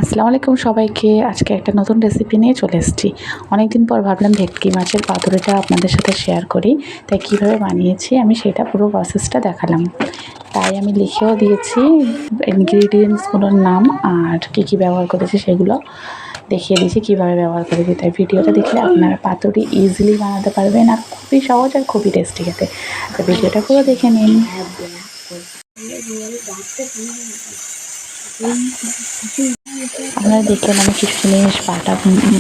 আসসালামু আলাইকুম সবাইকে। আজকে একটা নতুন রেসিপি নিয়ে চলে এসেছি। অনেকদিন পর ভাবলাম ভেটকি মাছের পাতুরিটা আপনাদের সাথে শেয়ার করি। তাই কিভাবে বানিয়েছি আমি সেটা পুরো প্রসেসটা দেখালাম। তাই আমি লিখেও দিয়েছি ইনগ্রিডিয়েন্টসগুলোর নাম আর কী ব্যবহার করেছি সেগুলো দেখিয়ে দিয়েছি কীভাবে ব্যবহার করেছি। তাই ভিডিওটা দেখলে আপনারা পাতুরি ইজিলি বানাতে পারবেন আর খুবই সহজ আর খুবই টেস্টি খেতে। তো ভিডিওটা পুরো দেখে নিন। আপনারা দেখলেন আমি কিছু জিনিস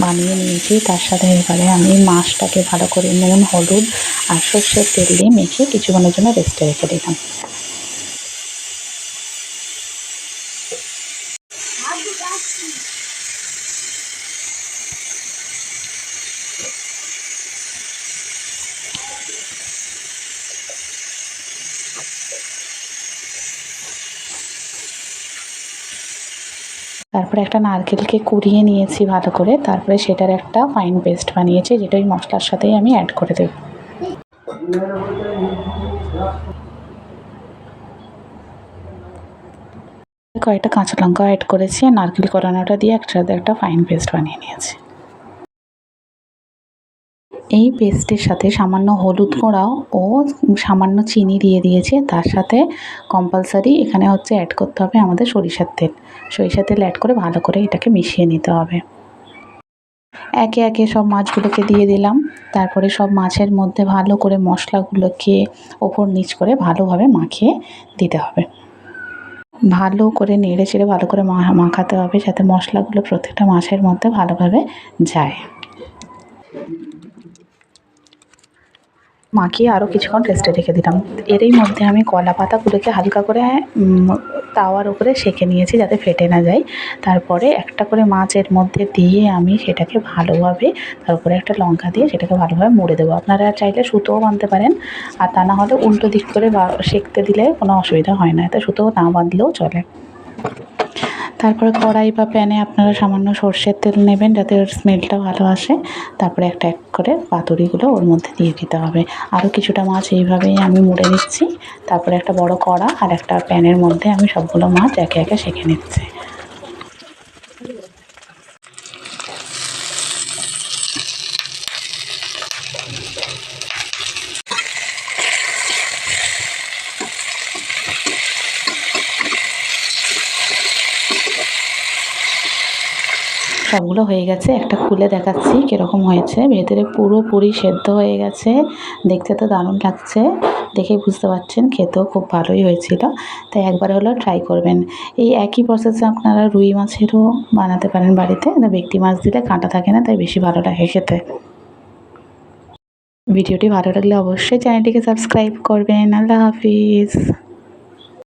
বানিয়ে নিয়েছি। তার সাথে এবারে আমি মাছটাকে ভালো করে নুন, হলুদ আর সর্ষের তেল দিয়ে মেখে কিছুক্ষণের জন্য রেস্টে রেখে দিলাম। তারপরে একটা নারকেলকে কুড়িয়ে নিয়েছি ভালো করে। তারপরে সেটার একটা ফাইন পেস্ট বানিয়েছি, যেটা ওই মশলার সাথেই আমি অ্যাড করে দেব। কয়েকটা কাঁচা লঙ্কা অ্যাড করেছি আর নারকেল কোরানোটা দিয়ে একসাথে একটা ফাইন পেস্ট বানিয়ে নিয়েছি। এই পেস্টের সাথে সামান্য হলুদ গুঁড়াও ও সামান্য চিনি দিয়ে দিয়েছি। তার সাথে কম্পালসারি এখানে হচ্ছে অ্যাড করতে হবে আমাদের সরিষার তেল। সরিষার তেল অ্যাড করে ভালো করে এটাকে মিশিয়ে নিতে হবে। একে একে সব মাছগুলোকে দিয়ে দিলাম। তারপরে সব মাছের মধ্যে ভালো করে মশলাগুলোকে ওপর নিচ করে ভালোভাবে মাখিয়ে দিতে হবে। ভালো করে নেড়ে চেড়ে ভালো করে মাখাতে হবে যাতে মশলাগুলো প্রত্যেকটা মাছের মধ্যে ভালোভাবে যায়। মাখিয়ে আরও কিছুক্ষণ রেস্টে রেখে দিলাম। এরই মধ্যে আমি কলা পাতাগুলোকে হালকা করে তাওয়ার উপরে সেঁকে নিয়েছি যাতে ফেটে না যায়। তারপরে একটা করে মাছ এর মধ্যে দিয়ে আমি সেটাকে ভালোভাবে তারপরে একটা লঙ্কা দিয়ে সেটাকে ভালোভাবে মুড়ে দেবো। আপনারা চাইলে সুতোও বাঁধতে পারেন, আর তা না হলে উল্টো দিক করে সেঁকতে দিলে কোনো অসুবিধা হয় না, এতে সুতো না বাঁধলেও চলে। তারপরে কড়াই বা প্যানে আপনারা সামান্য সর্ষের তেল নেবেন যাতে ওর স্মেলটা ভালো আসে। তারপরে একটা এক করে পাতুরিগুলো ওর মধ্যে দিয়ে দিতে হবে। আরও কিছুটা মাছ এইভাবেই আমি মুড়ে নিচ্ছি। তারপরে একটা বড় কড়া আর একটা প্যানের মধ্যে আমি সবগুলো মাছ একে একে সেঁকে নিচ্ছি। সবগুলো হয়ে গেছে, একটা খুলে দেখাচ্ছি কীরকম হয়েছে। ভেতরে পুরোপুরি সেদ্ধ হয়ে গেছে, দেখতে তো দারুণ লাগছে, দেখেই বুঝতে পারছেন খেতেও খুব ভালোই হয়েছিল। তাই একবার হলেও ট্রাই করবেন। এই একই প্রসেসে আপনারা রুই মাছেরও বানাতে পারেন বাড়িতে। ভেটকি মাছ দিলে কাঁটা থাকে না, তাই বেশি ভালো লাগে খেতে। ভিডিওটি ভালো লাগলে অবশ্যই চ্যানেলটিকে সাবস্ক্রাইব করবেন। আল্লাহ হাফিজ।